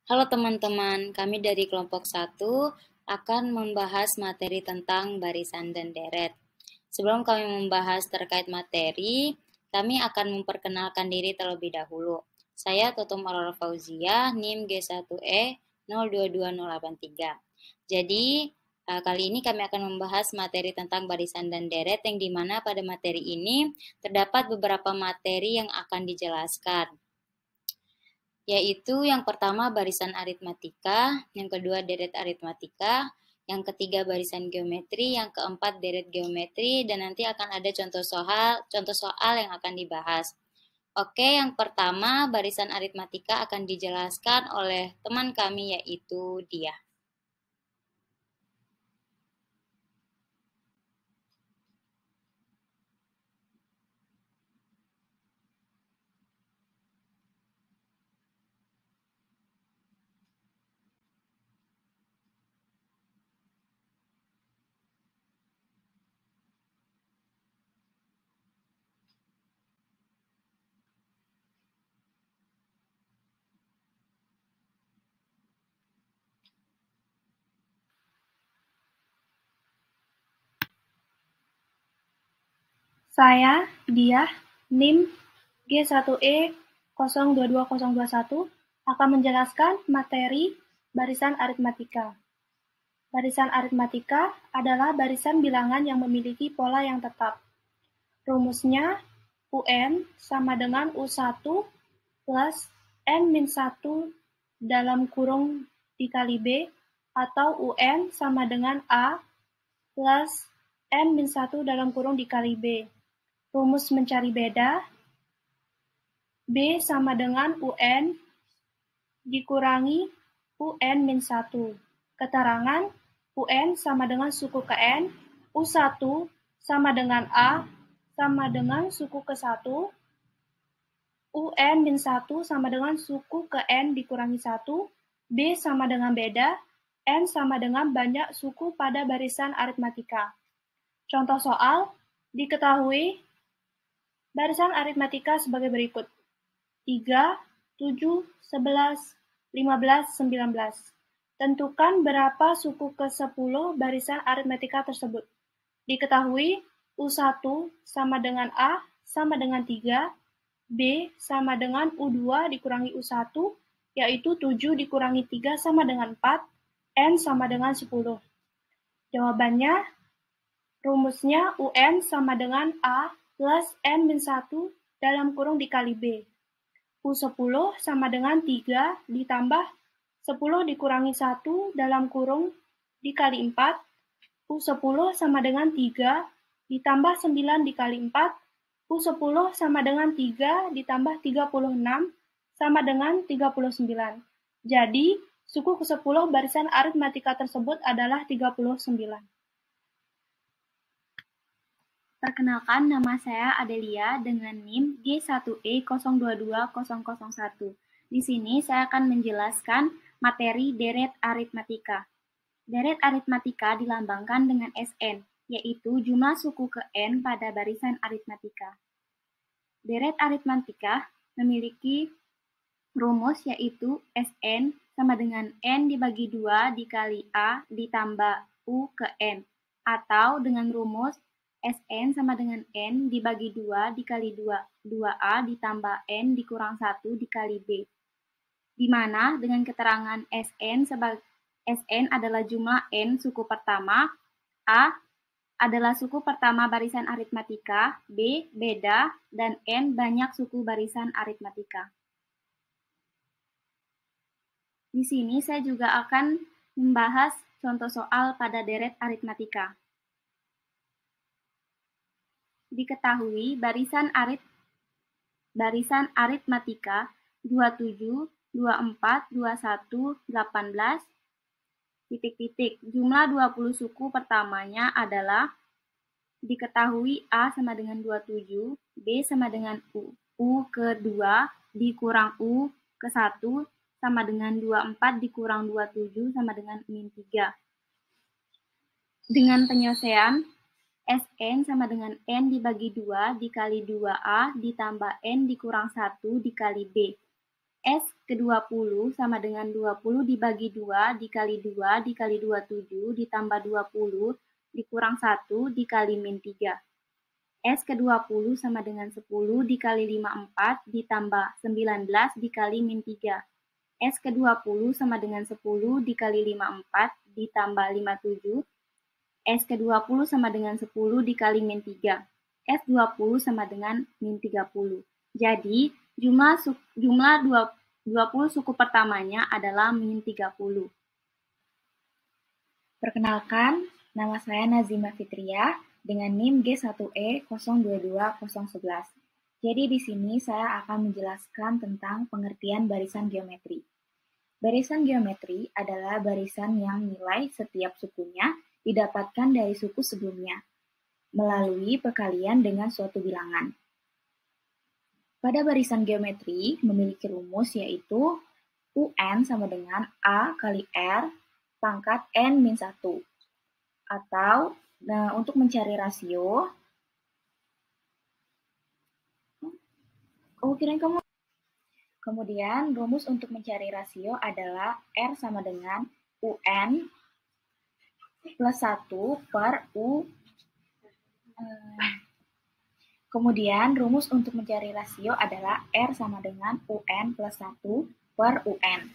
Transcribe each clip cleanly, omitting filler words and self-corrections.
Halo teman-teman, kami dari kelompok 1 akan membahas materi tentang barisan dan deret. Sebelum kami membahas terkait materi, kami akan memperkenalkan diri terlebih dahulu. Saya Totom Aurora Fauzia, NIM G1E 022083. Jadi, kali ini kami akan membahas materi tentang barisan dan deret yang dimana pada materi ini terdapat beberapa materi yang akan dijelaskan, yaitu yang pertama barisan aritmatika, yang kedua deret aritmatika, yang ketiga barisan geometri, yang keempat deret geometri, dan nanti akan ada contoh soal yang akan dibahas. Oke, yang pertama barisan aritmatika akan dijelaskan oleh teman kami yaitu Dia. Saya, Dia, NIM G1E 022021 akan menjelaskan materi barisan aritmatika. Barisan aritmatika adalah barisan bilangan yang memiliki pola yang tetap. Rumusnya UN sama dengan U1 plus N-1 dalam kurung dikali B, atau UN sama dengan A plus N-1 dalam kurung dikali B. Rumus mencari beda, B sama dengan UN dikurangi UN-1. Keterangan, UN sama dengan suku ke N, U1 sama dengan A sama dengan suku ke 1, UN-1 sama dengan suku ke N dikurangi 1, B sama dengan beda, N sama dengan banyak suku pada barisan aritmatika. Contoh soal, diketahui barisan aritmatika sebagai berikut: 3, 7, 11, 15, 19. Tentukan berapa suku ke-10 barisan aritmatika tersebut. Diketahui U1 sama dengan A sama dengan 3, B sama dengan U2 dikurangi U1, yaitu 7 dikurangi 3 sama dengan 4, N sama dengan 10. Jawabannya, rumusnya UN sama dengan A plus N-1 dalam kurung dikali B. U10 sama dengan 3 ditambah 10 dikurangi 1 dalam kurung dikali 4. U10 sama dengan 3 ditambah 9 dikali 4. U10 sama dengan 3 ditambah 36 sama dengan 39. Jadi, suku ke-10 barisan aritmatika tersebut adalah 39. Perkenalkan, nama saya Adelia dengan NIM G1E 022001. Di sini saya akan menjelaskan materi deret aritmatika. Deret aritmatika dilambangkan dengan SN, yaitu jumlah suku ke N pada barisan aritmatika. Deret aritmatika memiliki rumus yaitu SN sama dengan N dibagi 2 dikali A ditambah U ke N, atau dengan rumus Sn sama dengan N dibagi 2 dikali 2A ditambah N dikurang 1 dikali B. Di mana dengan keterangan Sn adalah jumlah N suku pertama, A adalah suku pertama barisan aritmatika, B beda, dan N banyak suku barisan aritmatika. Di sini saya juga akan membahas contoh soal pada deret aritmatika. Diketahui barisan aritmatika 27, 24, 21, 18, jumlah 20 suku pertamanya adalah diketahui A sama dengan 27, B sama dengan U ke 2 dikurang U ke 1 sama dengan 24 dikurang 27 sama dengan min 3. Dengan penyelesaian, Sn sama dengan N dibagi 2 dikali 2A ditambah N dikurang 1 dikali B. S ke-20 sama dengan 20 dibagi 2 dikali 2 dikali 27 ditambah 20 dikurang 1 dikali min 3. S ke-20 sama dengan 10 dikali 54 ditambah 19 dikali min 3. S ke-20 sama dengan 10 dikali 54 ditambah 57. S ke-20 sama dengan 10 dikali min 3. S 20 sama dengan min 30. Jadi, jumlah 20 suku pertamanya adalah min 30. Perkenalkan, nama saya Nazima Fitria dengan NIM G1E022011. Jadi di sini saya akan menjelaskan tentang pengertian barisan geometri. Barisan geometri adalah barisan yang nilai setiap sukunya didapatkan dari suku sebelumnya melalui perkalian dengan suatu bilangan. Pada barisan geometri memiliki rumus yaitu UN sama dengan A kali R pangkat N-1. Atau untuk mencari rasio, kemudian rumus untuk mencari rasio adalah R sama dengan UN plus 1 per U. Kemudian rumus untuk mencari rasio adalah R sama dengan UN plus 1 per UN,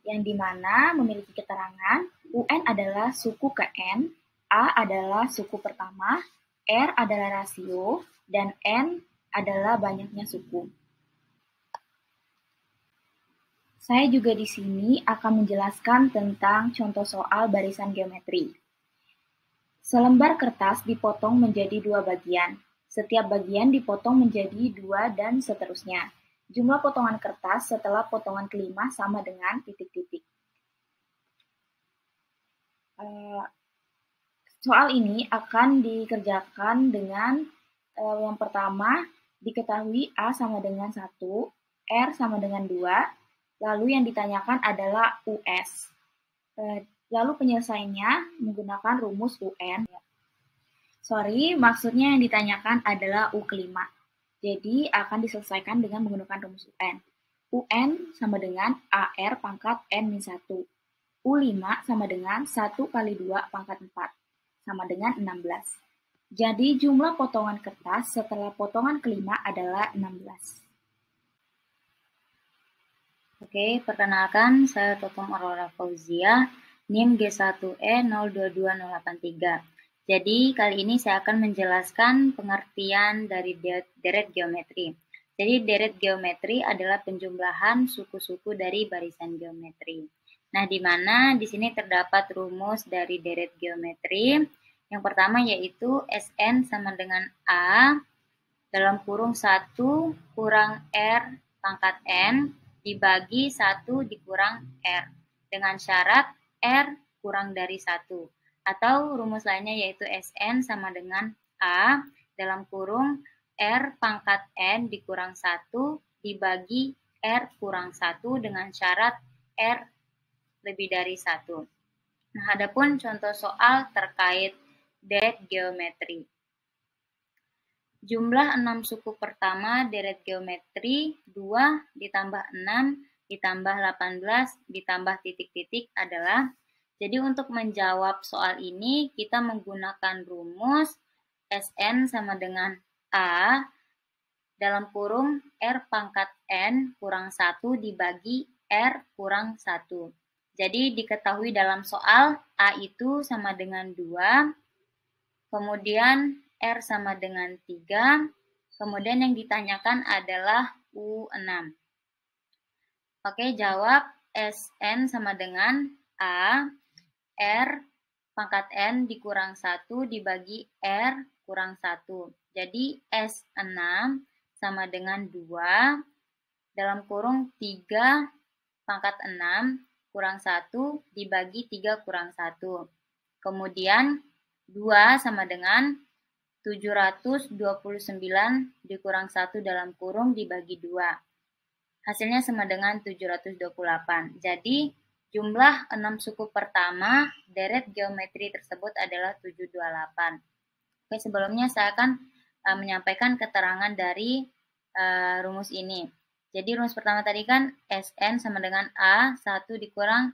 yang dimana memiliki keterangan UN adalah suku ke N, A adalah suku pertama, R adalah rasio, dan N adalah banyaknya suku. Saya juga di sini akan menjelaskan tentang contoh soal barisan geometri. Selembar kertas dipotong menjadi 2 bagian. Setiap bagian dipotong menjadi 2 dan seterusnya. Jumlah potongan kertas setelah potongan kelima sama dengan titik-titik. Soal ini akan dikerjakan dengan yang pertama, diketahui A sama dengan 1, R sama dengan 2, lalu yang ditanyakan adalah US. Lalu penyelesaiannya menggunakan rumus UN. Maksudnya yang ditanyakan adalah U kelima. Jadi akan diselesaikan dengan menggunakan rumus UN. UN sama dengan AR pangkat N-1. U5 sama dengan 1 kali 2 pangkat 4, sama dengan 16. Jadi jumlah potongan kertas setelah potongan kelima adalah 16. Oke, perkenalkan saya Totom Aurora Fauzia, NIM G1E022083. Jadi, kali ini saya akan menjelaskan pengertian dari deret geometri. Jadi, deret geometri adalah penjumlahan suku-suku dari barisan geometri. Nah, di mana di sini terdapat rumus dari deret geometri. Yang pertama yaitu Sn sama dengan A dalam kurung 1 kurang R pangkat N dibagi 1 dikurang R. Dengan syarat R kurang dari 1. Atau rumus lainnya yaitu Sn sama dengan A dalam kurung R pangkat N dikurang 1 dibagi R kurang 1 dengan syarat R lebih dari 1. Nah, adapun contoh soal terkait deret geometri. Jumlah 6 suku pertama deret geometri 2 ditambah 6 ditambah 18 ditambah titik-titik adalah. Jadi untuk menjawab soal ini kita menggunakan rumus Sn sama dengan A dalam kurung R pangkat N kurang 1 dibagi R kurang 1. Jadi diketahui dalam soal A itu sama dengan 2, kemudian R sama dengan 3, kemudian yang ditanyakan adalah U6. Oke, jawab Sn sama dengan A R pangkat N dikurang 1 dibagi R kurang 1. Jadi S6 sama dengan 2 dalam kurung 3 pangkat 6 kurang 1 dibagi 3 kurang 1. Kemudian 2 sama dengan 729 dikurang 1 dalam kurung dibagi 2. Hasilnya sama dengan 728. Jadi jumlah 6 suku pertama deret geometri tersebut adalah 728. Oke, sebelumnya saya akan menyampaikan keterangan dari rumus ini. Jadi rumus pertama tadi kan Sn sama dengan A 1 dikurang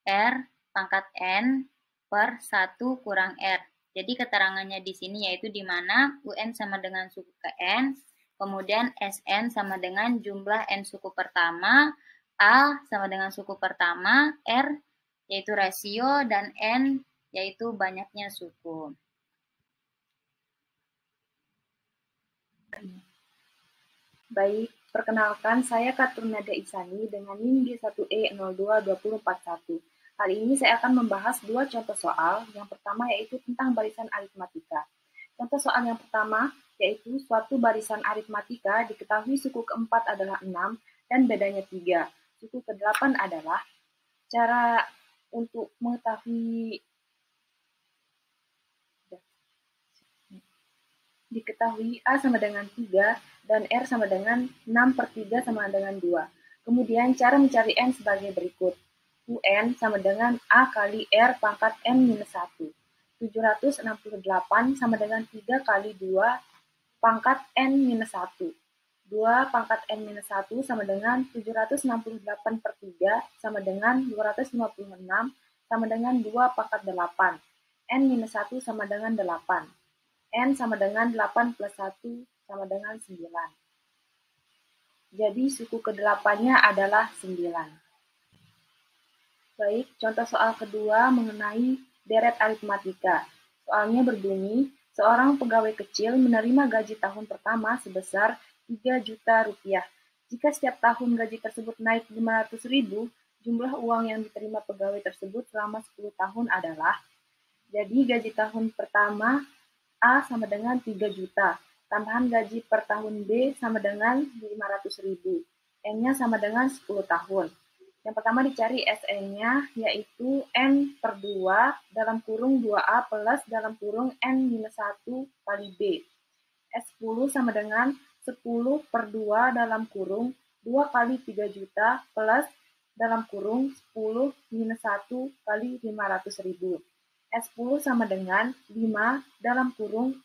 R pangkat N per 1 kurang R. Jadi keterangannya di sini yaitu di mana UN sama dengan suku ke N, kemudian Sn sama dengan jumlah N suku pertama, A sama dengan suku pertama, R yaitu rasio, dan N yaitu banyaknya suku. Baik, perkenalkan saya Katurnada Isani dengan NIM G1E022041. Kali ini saya akan membahas dua contoh soal. Yang pertama yaitu tentang barisan aritmatika. Contoh soal yang pertama yaitu suatu barisan aritmatika diketahui suku keempat adalah 6 dan bedanya 3. Suku ke-8 adalah cara untuk mengetahui diketahui A sama dengan 3 dan R sama dengan 6/3 sama dengan 2. Kemudian cara mencari N sebagai berikut. UN sama dengan A kali R pangkat N-1. 768 sama dengan 3 kali 2 pangkat N-1. 2 pangkat N-1 sama dengan 768/3 sama dengan 256 sama dengan 2 pangkat 8. N-1 sama dengan 8. N sama dengan 8 plus 1 sama dengan 9. Jadi suku ke-8-nya adalah 9. Baik, contoh soal kedua mengenai deret aritmatika. Soalnya berbunyi, seorang pegawai kecil menerima gaji tahun pertama sebesar 3 juta rupiah. Jika setiap tahun gaji tersebut naik 500.000, jumlah uang yang diterima pegawai tersebut selama 10 tahun adalah, jadi gaji tahun pertama A sama dengan 3 juta, tambahan gaji per tahun B sama dengan 500.000, N-nya sama dengan 10 tahun. Yang pertama dicari Sn-nya, yaitu N per 2 dalam kurung 2A plus dalam kurung N-1 kali B. S10 sama dengan 10 per 2 dalam kurung 2 kali 3 juta plus dalam kurung 10 minus 1 kali 500.000. S10 sama dengan 5 dalam kurung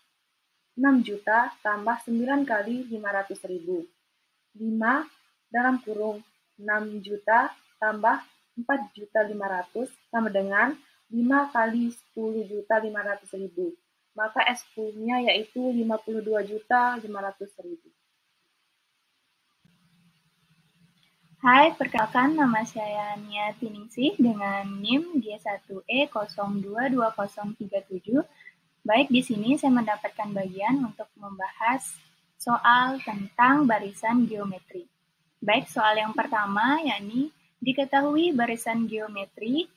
6 juta tambah 9 kali 500.000. 5 dalam kurung 6 juta tambah 4.500.000 sama dengan 5 kali 10.500.000. Maka S10-nya yaitu 52.500.000. Hai, perkenalkan nama saya Nia Tiningsih dengan NIM G1E022037. Baik, di sini saya mendapatkan bagian untuk membahas soal tentang barisan geometri. Baik, soal yang pertama yakni diketahui barisan geometri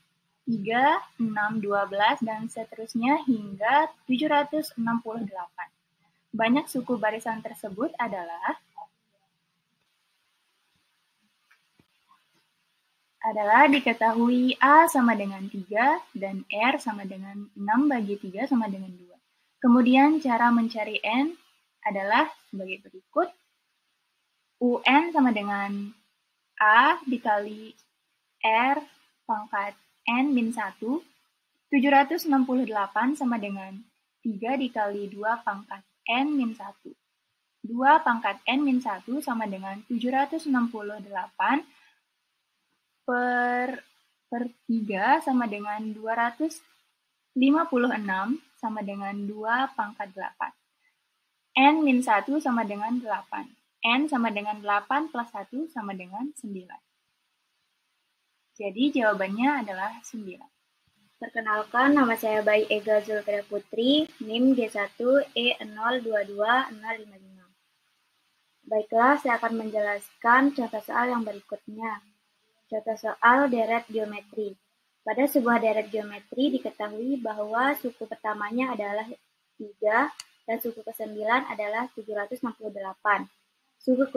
3, 6, 12, dan seterusnya hingga 768. Banyak suku barisan tersebut adalah diketahui A sama dengan 3 dan R sama dengan 6/3 sama dengan 2. Kemudian cara mencari N adalah sebagai berikut. UN sama dengan A dikali R pangkat N-1. 768 sama dengan 3 dikali 2 pangkat N-1. 2 pangkat N-1 sama dengan 768 per 3 sama dengan 256 sama dengan 2 pangkat 8. N-1 sama dengan 8. N sama dengan 8 plus 1 sama dengan 9. Jadi jawabannya adalah 9. Perkenalkan, nama saya Bayi Ega Zulkiflia Putri, NIM G1E022055. Baiklah, saya akan menjelaskan contoh soal yang berikutnya. Contoh soal deret geometri. Pada sebuah deret geometri diketahui bahwa suku pertamanya adalah 3 dan suku ke-9 adalah 768. Suku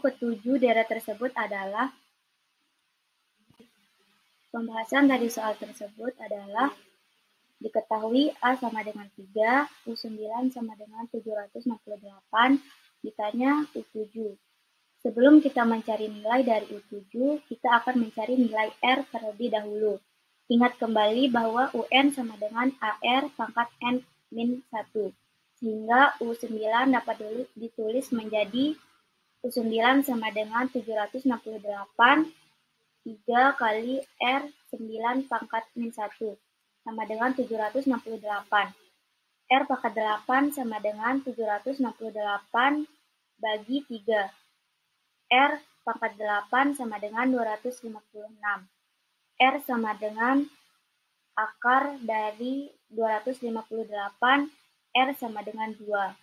ke-7 deret tersebut adalah, pembahasan dari soal tersebut adalah diketahui A sama dengan 3, U9 sama dengan 768, ditanya U7. Sebelum kita mencari nilai dari U7, kita akan mencari nilai R terlebih dahulu. Ingat kembali bahwa UN sama dengan AR pangkat N-1, sehingga U9 dapat ditulis menjadi U9 sama dengan 768, 3 kali R9 pangkat min 1 sama dengan 768. R pangkat 8 sama dengan 768 bagi 3. R pangkat 8 sama dengan 256. R sama dengan akar dari 258, R sama dengan 2.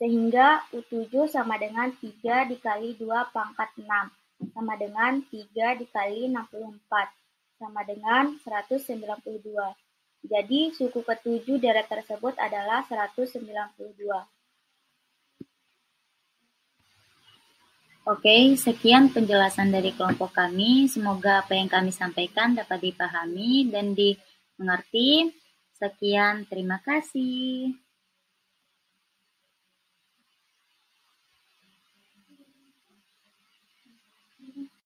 Sehingga U7 sama dengan 3 dikali 2 pangkat 6, sama dengan 3 dikali 64, sama dengan 192. Jadi suku ke-7 deret tersebut adalah 192. Oke, sekian penjelasan dari kelompok kami. Semoga apa yang kami sampaikan dapat dipahami dan dimengerti. Sekian, terima kasih.